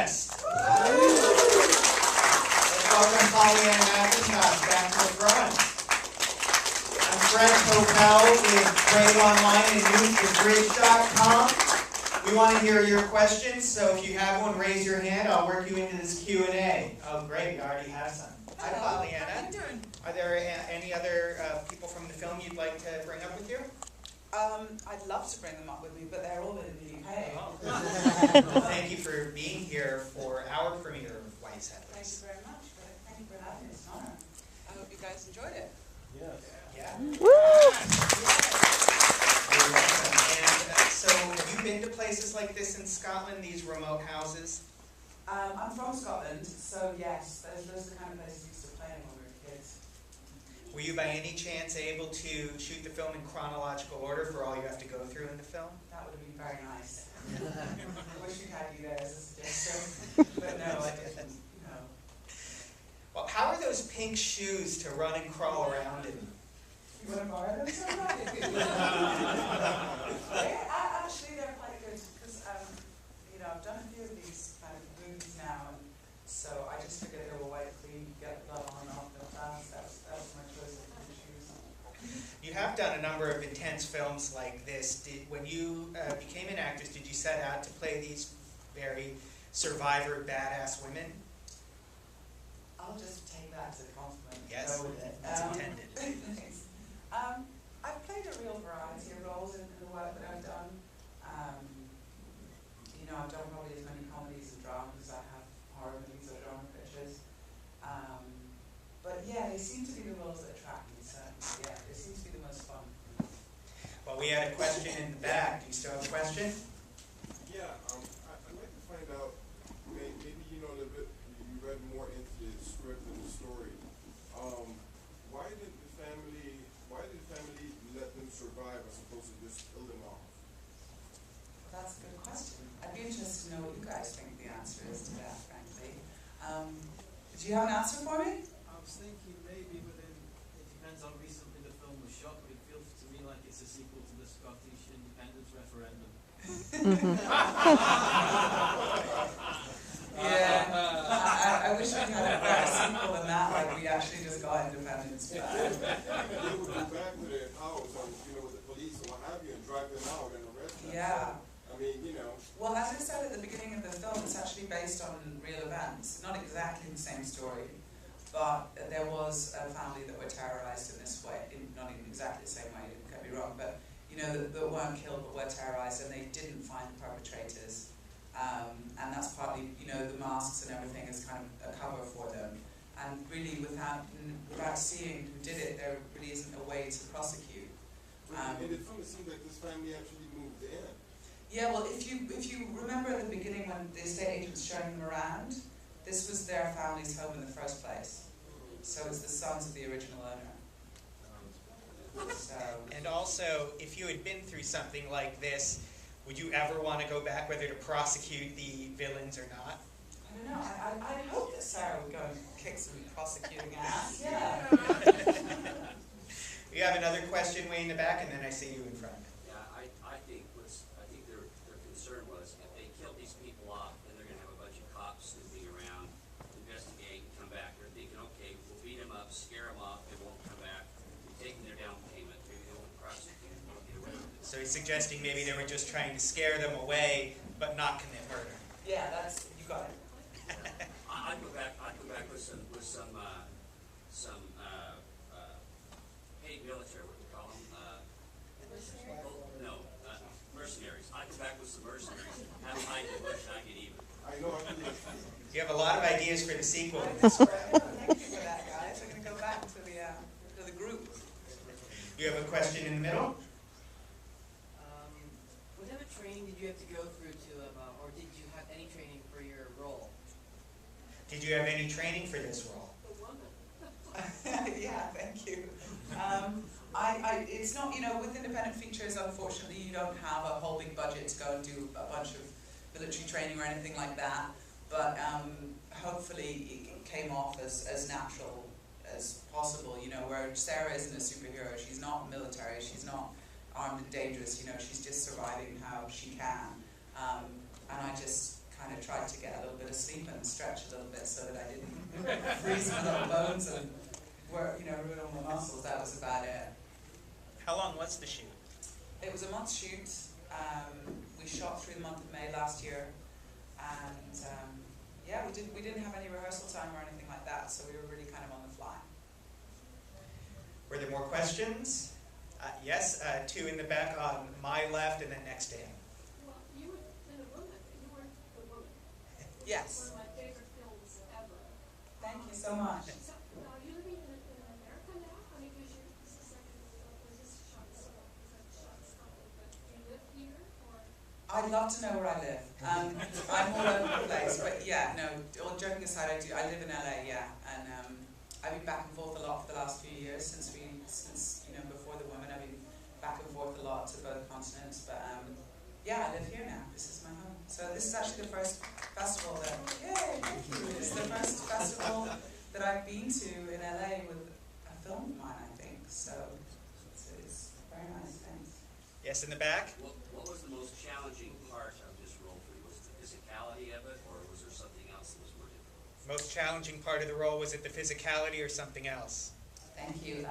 Screamfest. Let's welcome Pollyanna McInTosh back to the front. I'm Fred Copel with Brave Online and newsthebridge.com. We want to hear your questions, so if you have one, raise your hand. I'll work you into this Q&A. Oh, great, we already have some. Hi, Pollyanna. How are you doing? Are there any other people from the film you'd like to bring up with you? I'd love to bring them up with me, but they're all in the UK. Oh. Well, thank you for being here for our premiere of White Settlers. Thank you very much. Thank you for having me. It's an honor. I hope you guys enjoyed it. Yes. Yeah. Woo! You're welcome. And so, have you been to places like this in Scotland, these remote houses? I'm from Scotland, so yes, those are the kind of places we used to play in when we were kids. Were you by any chance able to shoot the film in chronological order for all you have to go through in the film? That would have been very nice. I wish we had you there as a suggestion, but no, I didn't. No. Well, how are those pink shoes to run and crawl around in? You want to borrow them somebody? Actually, they're quite good because I've done a few of these kind of movies now, and so I just figured they were white clean, get the glove on and off the fast. That was my choice of pink shoes. You have done a number of intense films like this. When you became an actress, did you set out to play these very survivor, badass women? I'll just take that as a compliment. Yes, Go with it. it's intended. Thanks. I've played a real variety of roles in the work that I've done. I've done probably as many comedies and dramas as I have horror movies or drama pictures. But yeah, they seem to be the roles that attract me, so yeah, they seem to be the most fun. Well, we had a question in the back. Do you still have a question? Yeah, I'd like to find out, maybe you know a little bit, you read more into the script and the story. Why did the family let them survive as opposed to just kill them off? That's a good question. I'd be interested to know what you guys think the answer is to that, frankly. Do you have an answer for me? I was thinking maybe, but then it depends how recently the film was shot, but it feels to me like it's a sequel to the Scottish independence referendum. Yeah, I wish we had a better sequel than that, like we actually just got independence. They would go back to their house, with the police and what have you, and drive them out and arrest them. Yeah. So, I mean. Well, as I said at the beginning of the film, it's actually based on real events. Not exactly the same story, but there was a family that were terrorized in this way, not in exactly the same way, don't get me wrong, but that weren't killed but were terrorized, and they didn't find the perpetrators. And that's partly, the masks and everything is kind of a cover for them. And really, without seeing who did it, there really isn't a way to prosecute. In the film, it seems like this family actually moved in. Yeah, well, if you remember at the beginning when the estate agent was showing them around, this was their family's home in the first place. So it's the sons of the original owner. So. And also, if you had been through something like this, would you ever want to go back, whether to prosecute the villains or not? I don't know. I hope that Sarah would go and kick some prosecuting ass. Yeah. We have another question way in the back, and then I see you in front. Yeah, I think their concern was if they killed these people off, then they're going to have a bunch of cops snooping around, investigate, come back. They're thinking, okay, we'll beat them up, scare them off, they won't come back. We're taking their down payment, maybe they won't prosecute, they'll get away with it. So he's suggesting maybe they were just trying to scare them away, but not commit murder. Yeah, you got it. I'd go back with some paid military, what do we call them? Mercenaries. I'd go back with some mercenaries, have them hide in the bush, and I'd get even. I know. You have a lot of ideas for the sequel in this script. Thank you for that, guys. We're going to go back to the group. You have a question in the middle? What type of training did you have to go through or did you have any training for your role? Did you have any training for this role? Yeah, thank you. It's not, with independent features, unfortunately, you don't have a whole big budget to go and do a bunch of military training or anything like that. But hopefully it came off as natural as possible, where Sarah isn't a superhero. She's not military. She's not armed and dangerous. She's just surviving how she can. And I just kind of tried to get a little bit of sleep and stretch a little bit so that I didn't freeze my little bones and ruin all my muscles. That was about it. How long was the shoot? It was a month shoot. We shot through the month of May last year, and yeah, we didn't have any rehearsal time or anything like that, so we were really kind of on the fly. Were there more questions? Yes, two in the back on my left, and then next to him. Well, you were in a woman, you weren't the woman. Yes. One of my favorite films ever. Thank you so much. So, are you living in America now? I mean, because this is like, was this shot in Scotland, but do you live here, or? I'd love to know where I live. I'm all over the place, but yeah, no, all joking aside, I live in LA, yeah, and I've been back and forth a lot for the last few years since before the woman. I've been back and forth a lot to both continents, but yeah, I live here now. This is my home. So this is actually the first festival that, yay, thank you. This is the first festival that I've been to in LA with a film of mine, I think. So it's very nice, thanks. Yes, in the back. What was the most challenging part of this role for you? Was it the physicality of it, or was there something else that was more difficult? Most challenging part of the role, was it the physicality or something else? Thank you.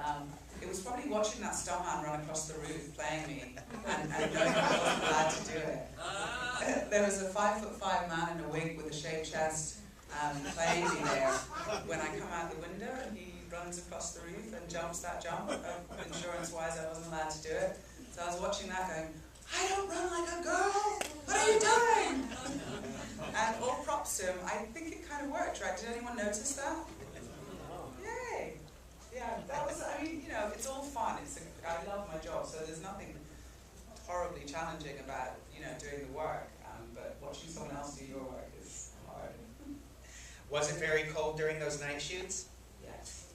It was probably watching that stuntman run across the roof playing me and knowing I wasn't allowed to do it. There was a 5'5" man in a wig with a shaved chest playing me there when I come out the window and he runs across the roof and jumps that jump. Insurance-wise, I wasn't allowed to do it. So I was watching that going, I don't run like a girl! What are you doing? And all props to him. I think it kind of worked, right? Did anyone notice that? Yay! Yeah, that was, it's all fun. I love my job, so there's nothing horribly challenging about, doing the work. But watching someone else do your work is hard. Was it very cold during those night shoots? Yes.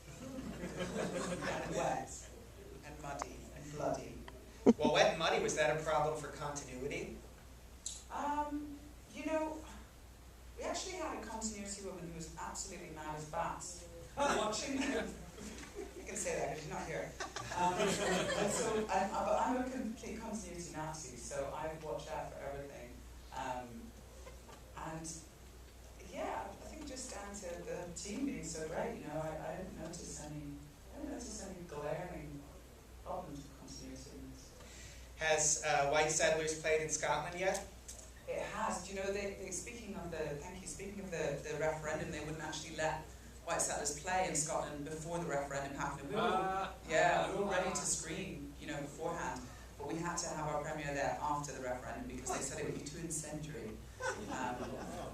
And wet. And muddy. And bloody. Well, wet and muddy, was that a problem for continuity? We actually had a continuity woman who was absolutely mad as bats. Watching her. You can say that because she's not here. But I'm a complete continuity Nazi, so I watch out for everything. And yeah, I think just down to the team being so great, I didn't notice any glaring problems with continuity. Has White Settlers played in Scotland yet? It has. Do you know, speaking of the referendum, they wouldn't actually let White Settlers play in Scotland before the referendum happened. We were all ready to screen, beforehand, but we had to have our premiere there after the referendum because they said it would be too incendiary.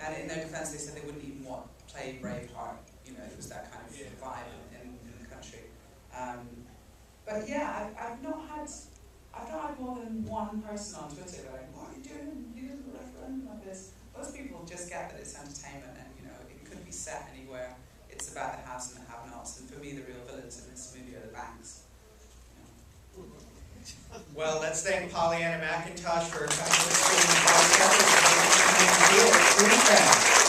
And in their defense, they said they wouldn't even play Braveheart. It was that kind of vibe in the country. But yeah, I've not had more than one person on Twitter going, what are you doing? You did a referendum like this. Most people just get that it's entertainment and, it could be set anywhere. It's about the haves and the have-nots. And for me, the real villains in this movie are the banks. Well, let's thank Pollyanna McInTosh for coming to the screen.